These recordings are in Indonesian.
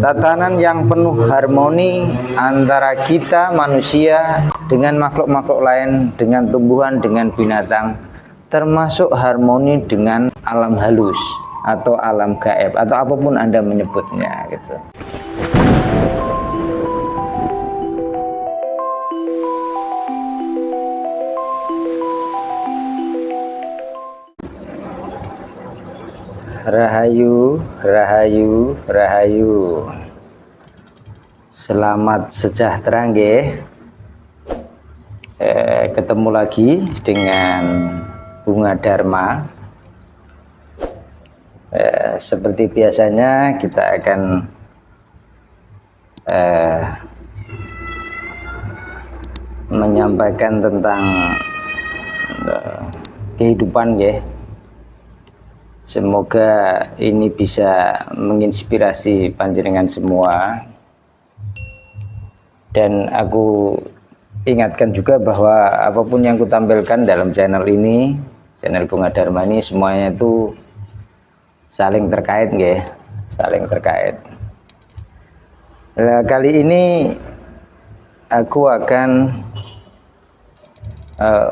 tatanan yang penuh harmoni antara kita manusia dengan makhluk-makhluk lain, dengan tumbuhan, dengan binatang, termasuk harmoni dengan alam halus atau alam gaib atau apapun Anda menyebutnya gitu. Rahayu, rahayu, rahayu. Selamat sejahtera nggih. Ketemu lagi dengan Bunga Dharma. Seperti biasanya kita akan menyampaikan tentang kehidupan nggih. Semoga ini bisa menginspirasi panjenengan semua. Dan aku ingatkan juga bahwa apapun yang kutampilkan dalam channel ini, channel Bunga Dharma ini, semuanya itu saling terkait nggih, saling terkait. Nah, kali ini aku akan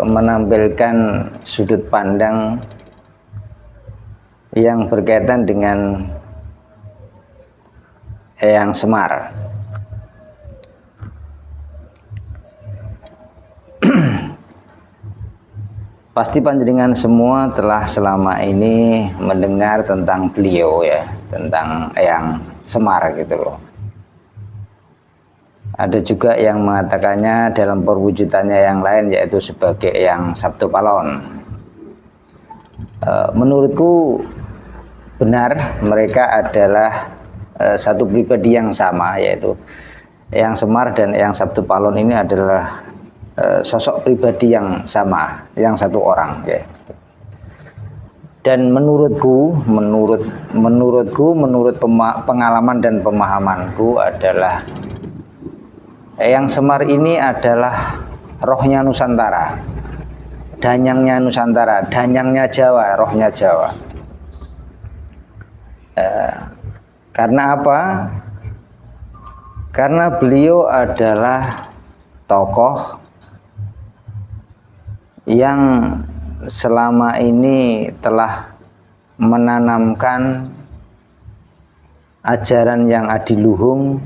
menampilkan sudut pandang yang berkaitan dengan Eyang Semar. Pasti panjenengan semua telah selama ini mendengar tentang beliau ya, tentang Eyang Semar gitu loh. Ada juga yang mengatakannya dalam perwujudannya yang lain, yaitu sebagai Eyang Sabdo Palon. Menurutku benar, mereka adalah satu pribadi yang sama, yaitu Eyang Semar dan Eyang Sabdo Palon ini adalah sosok pribadi yang sama, yang satu orang ya. Dan menurut pengalaman dan pemahamanku adalah Eyang Semar ini adalah rohnya Nusantara, danyangnya Nusantara, danyangnya Jawa, rohnya Jawa. Karena apa? Karena beliau adalah tokoh yang selama ini telah menanamkan ajaran yang adiluhung,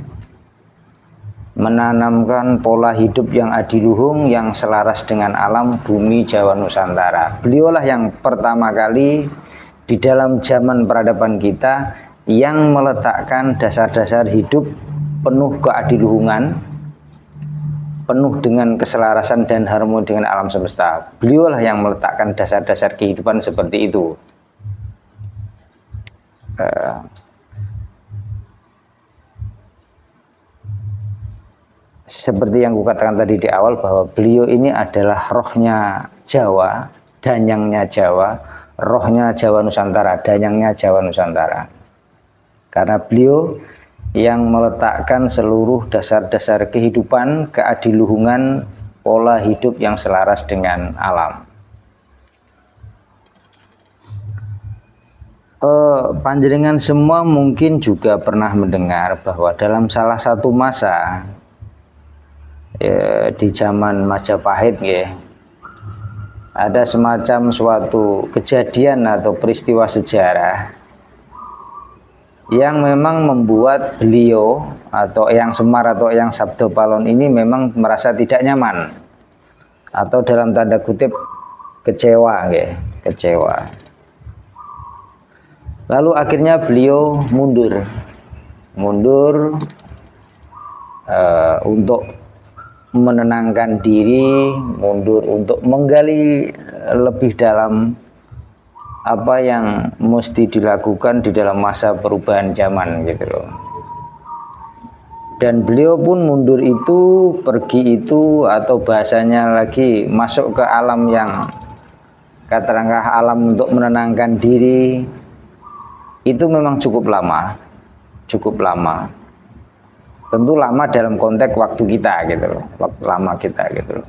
menanamkan pola hidup yang adiluhung, yang selaras dengan alam bumi Jawa Nusantara. Beliaulah yang pertama kali di dalam zaman peradaban kita yang meletakkan dasar-dasar hidup penuh keadiluhungan, penuh dengan keselarasan dan harmoni dengan alam semesta. Beliaulah yang meletakkan dasar-dasar kehidupan seperti itu. Seperti yang kukatakan tadi di awal, bahwa beliau ini adalah rohnya Jawa, danyangnya Jawa, rohnya Jawa Nusantara, danyangnya Jawa Nusantara. Karena beliau yang meletakkan seluruh dasar-dasar kehidupan, keadiluhungan, pola hidup yang selaras dengan alam. Panjenengan semua mungkin juga pernah mendengar bahwa dalam salah satu masa di zaman Majapahit ya, ada semacam suatu kejadian atau peristiwa sejarah yang memang membuat beliau atau Eyang Semar atau Eyang Sabdo Palon ini memang merasa tidak nyaman, atau dalam tanda kutip kecewa ya, kecewa. Lalu akhirnya beliau mundur untuk menenangkan diri, mundur untuk menggali lebih dalam apa yang mesti dilakukan di dalam masa perubahan zaman gitu loh. Dan beliau pun mundur itu, pergi itu, atau bahasanya lagi masuk ke alam yang katakanlah alam untuk menenangkan diri, itu memang cukup lama. Tentu lama dalam konteks waktu kita gitu loh, waktu lama kita gitu loh.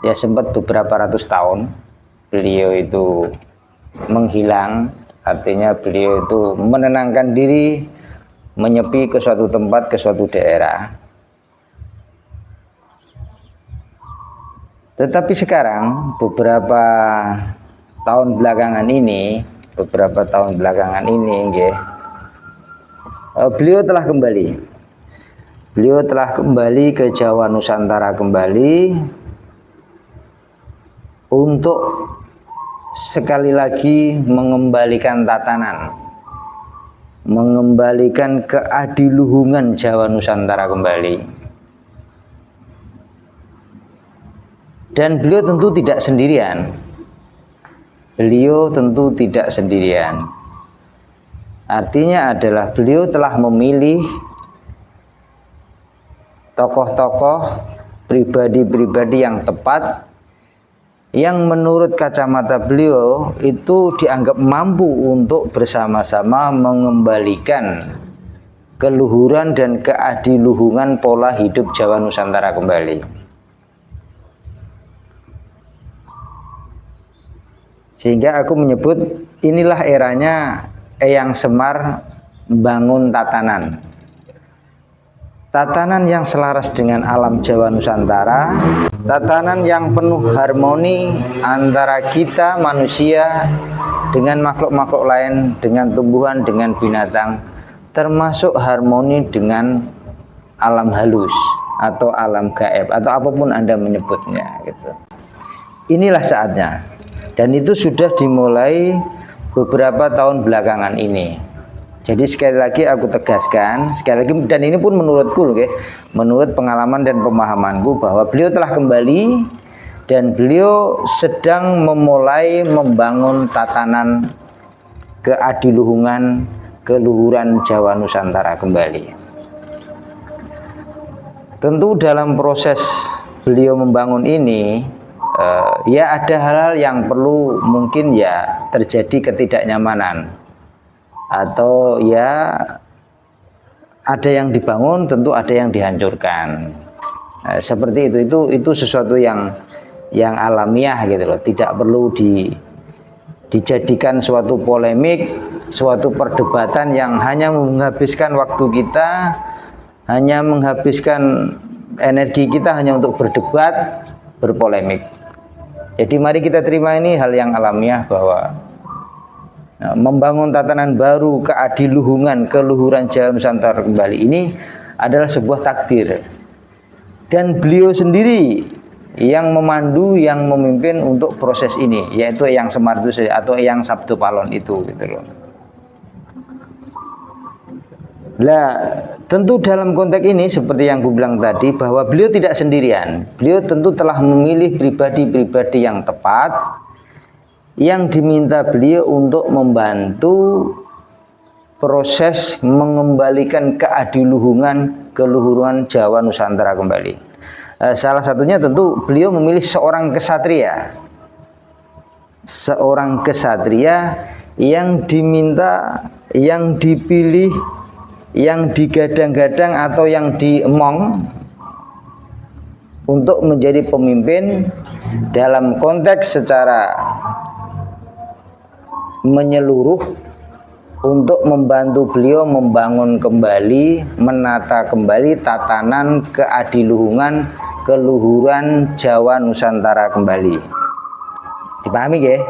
Ya sempat beberapa ratus tahun beliau itu menghilang, artinya beliau itu menenangkan diri, menyepi ke suatu tempat, ke suatu daerah. Tetapi sekarang beberapa tahun belakangan ini, beliau telah kembali. Beliau telah kembali ke Jawa Nusantara kembali untuk sekali lagi mengembalikan tatanan, mengembalikan keadiluhungan Jawa Nusantara kembali. Dan beliau tentu tidak sendirian. Artinya adalah beliau telah memilih tokoh-tokoh, pribadi-pribadi yang tepat, yang menurut kacamata beliau itu dianggap mampu untuk bersama-sama mengembalikan keluhuran dan keadiluhungan pola hidup Jawa Nusantara kembali. Sehingga aku menyebut inilah eranya Eyang Semar membangun tatanan. Tatanan yang selaras dengan alam Jawa Nusantara, tatanan yang penuh harmoni antara kita manusia dengan makhluk-makhluk lain, dengan tumbuhan, dengan binatang, termasuk harmoni dengan alam halus atau alam gaib atau apapun Anda menyebutnya gitu. Inilah saatnya. Dan itu sudah dimulai beberapa tahun belakangan ini. Jadi sekali lagi aku tegaskan, dan ini pun menurutku loh, menurut pengalaman dan pemahamanku bahwa beliau telah kembali dan beliau sedang memulai membangun tatanan keadiluhungan, keluhuran Jawa Nusantara kembali. Tentu dalam proses beliau membangun ini, ya ada hal-hal yang perlu mungkin ya terjadi ketidaknyamanan, atau ya ada yang dibangun, tentu ada yang dihancurkan. Seperti itu sesuatu yang alamiah gitu loh, tidak perlu dijadikan suatu polemik, suatu perdebatan yang hanya menghabiskan waktu kita, hanya menghabiskan energi kita hanya untuk berdebat, berpolemik. Jadi mari kita terima ini hal yang alamiah bahwa membangun tatanan baru, keadiluhungan, keluhuran Jawa Nusantara kembali ini adalah sebuah takdir. Dan beliau sendiri yang memandu, yang memimpin untuk proses ini, yaitu Eyang Semar itu atau Eyang Sabdo Palon itu gitu loh. Lah, tentu dalam konteks ini seperti yang aku bilang tadi bahwa beliau tidak sendirian. Beliau tentu telah memilih pribadi-pribadi yang tepat yang diminta beliau untuk membantu proses mengembalikan keadiluhungan, keluhuran Jawa Nusantara kembali. Salah satunya tentu beliau memilih seorang kesatria. Seorang kesatria yang diminta, yang dipilih, yang digadang-gadang atau yang diemong untuk menjadi pemimpin dalam konteks secara menyeluruh untuk membantu beliau membangun kembali, menata kembali tatanan keadiluhungan, keluhuran Jawa Nusantara kembali. Dipahami ya?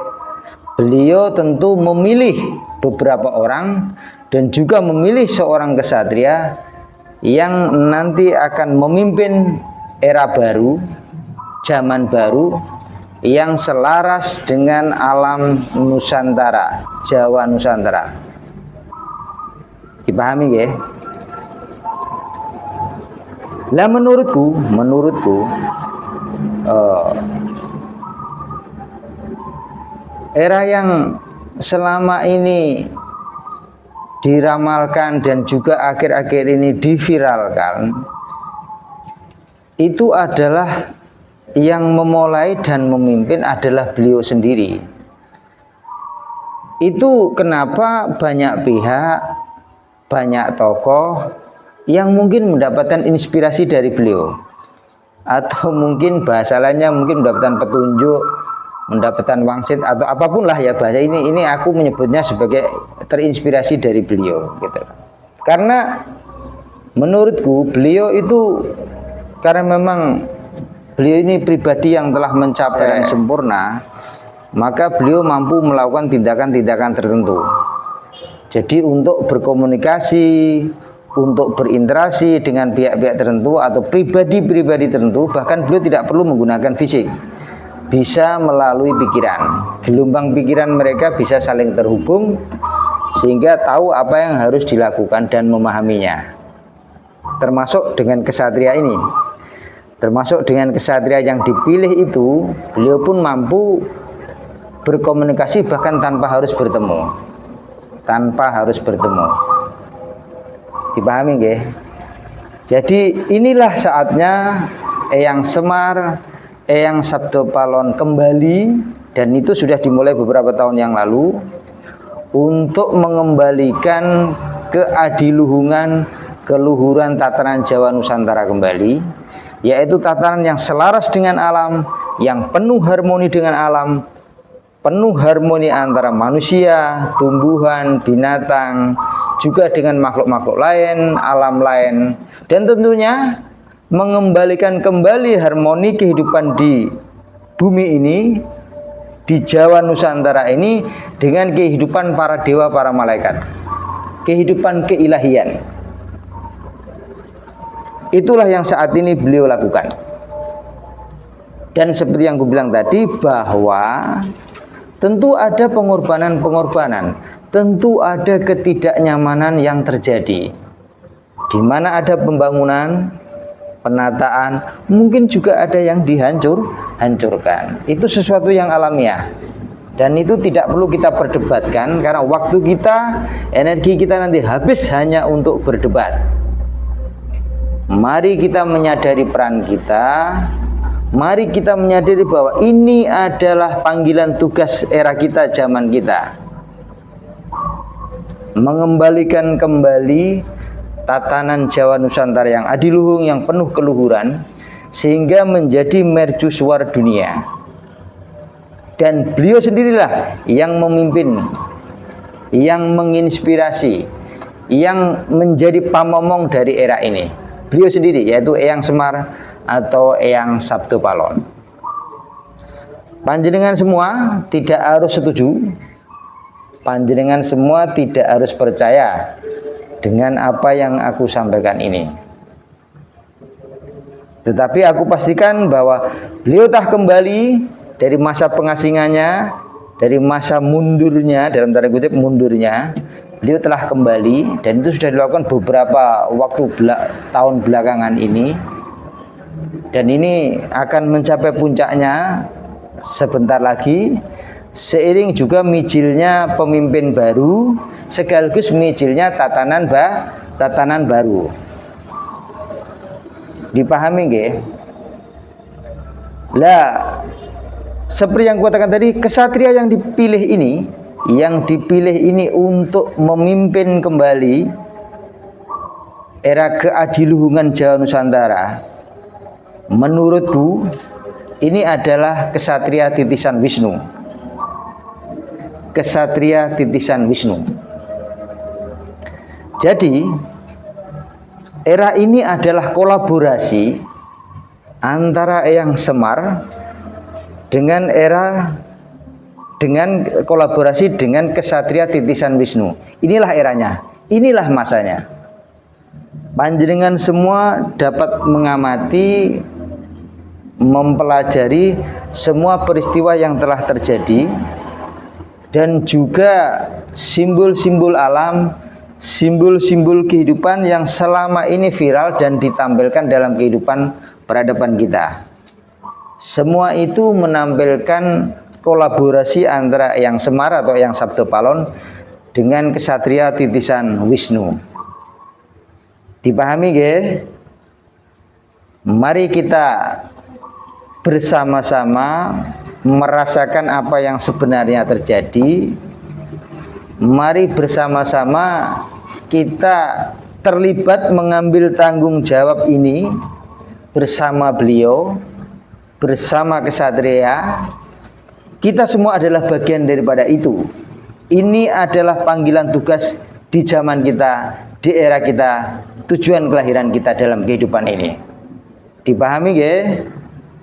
Beliau tentu memilih beberapa orang dan juga memilih seorang kesatria yang nanti akan memimpin era baru, zaman baru yang selaras dengan alam Nusantara, Jawa Nusantara. Dipahami ya? Lah menurutku era yang selama ini diramalkan dan juga akhir-akhir ini diviralkan itu adalah yang memulai dan memimpin adalah beliau sendiri. Itu kenapa banyak pihak, banyak tokoh yang mungkin mendapatkan inspirasi dari beliau, atau mungkin bahasa lainnya mungkin mendapatkan petunjuk, mendapatkan wangsit atau apapun lah ya bahasa ini aku menyebutnya sebagai terinspirasi dari beliau gitu. Karena menurutku beliau itu, karena memang beliau ini pribadi yang telah mencapai yang sempurna, maka beliau mampu melakukan tindakan-tindakan tertentu. Jadi untuk berkomunikasi, untuk berinteraksi dengan pihak-pihak tertentu atau pribadi-pribadi tertentu, bahkan beliau tidak perlu menggunakan fisik, bisa melalui pikiran. Gelombang pikiran mereka bisa saling terhubung sehingga tahu apa yang harus dilakukan dan memahaminya. Termasuk dengan kesatria ini, termasuk dengan kesatria yang dipilih itu, beliau pun mampu berkomunikasi bahkan tanpa harus bertemu. Dipahami nggih? Jadi inilah saatnya Eyang Semar, Eyang Sabdopalon kembali, dan itu sudah dimulai beberapa tahun yang lalu, untuk mengembalikan keadiluhungan, keluhuran tatanan Jawa Nusantara kembali, yaitu tatanan yang selaras dengan alam, yang penuh harmoni dengan alam, penuh harmoni antara manusia, tumbuhan, binatang, juga dengan makhluk-makhluk lain, alam lain, dan tentunya mengembalikan kembali harmoni kehidupan di bumi ini, di Jawa Nusantara ini, dengan kehidupan para dewa, para malaikat, kehidupan keilahian. Itulah yang saat ini beliau lakukan. Dan seperti yang aku bilang tadi, bahwa tentu ada pengorbanan-pengorbanan, tentu ada ketidaknyamanan yang terjadi, di mana ada pembangunan, penataan, mungkin juga ada yang hancurkan. Itu sesuatu yang alamiah, dan itu tidak perlu kita perdebatkan, karena waktu kita, energi kita nanti habis hanya untuk berdebat. Mari kita menyadari peran kita. Mari kita menyadari bahwa ini adalah panggilan tugas era kita, zaman kita. Mengembalikan kembali tatanan Jawa Nusantara yang adiluhung, yang penuh keluhuran, sehingga menjadi mercusuar dunia. Dan beliau sendirilah yang memimpin, yang menginspirasi, yang menjadi pamomong dari era ini. Beliau sendiri, yaitu Eyang Semar atau Eyang Sabdopalon. Panjenengan semua tidak harus setuju, panjenengan semua tidak harus percaya dengan apa yang aku sampaikan ini. Tetapi aku pastikan bahwa beliau telah kembali dari masa pengasingannya, dari masa mundurnya, dalam tanda kutip mundurnya, beliau telah kembali, dan itu sudah dilakukan beberapa tahun belakangan ini. Dan ini akan mencapai puncaknya sebentar lagi, seiring juga mijilnya pemimpin baru, sekaligus mijilnya tatanan baru. Dipahami nggih? Lah, seperti yang katakan tadi, kesatria yang dipilih ini untuk memimpin kembali era keadiluhungan Jawa Nusantara. Menurutku ini adalah kesatria titisan Wisnu. Kesatria titisan Wisnu. Jadi era ini adalah kolaborasi antara Eyang Semar dengan kolaborasi dengan kesatria titisan Wisnu. Inilah eranya, inilah masanya. Panjenengan semua dapat mengamati, mempelajari semua peristiwa yang telah terjadi, dan juga simbol-simbol alam, simbol-simbol kehidupan yang selama ini viral dan ditampilkan dalam kehidupan peradaban kita. Semua itu menampilkan kolaborasi antara Eyang Semar atau Eyang Sabdopalon dengan kesatria titisan Wisnu. Dipahami nggih? Mari kita bersama-sama merasakan apa yang sebenarnya terjadi. Mari bersama-sama kita terlibat mengambil tanggung jawab ini bersama beliau, bersama kesatria. Kita semua adalah bagian daripada itu. Ini adalah panggilan tugas di zaman kita, di era kita, tujuan kelahiran kita dalam kehidupan ini. Dipahami nggih?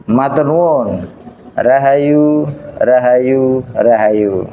Matur nuwun. Rahayu, rahayu, rahayu.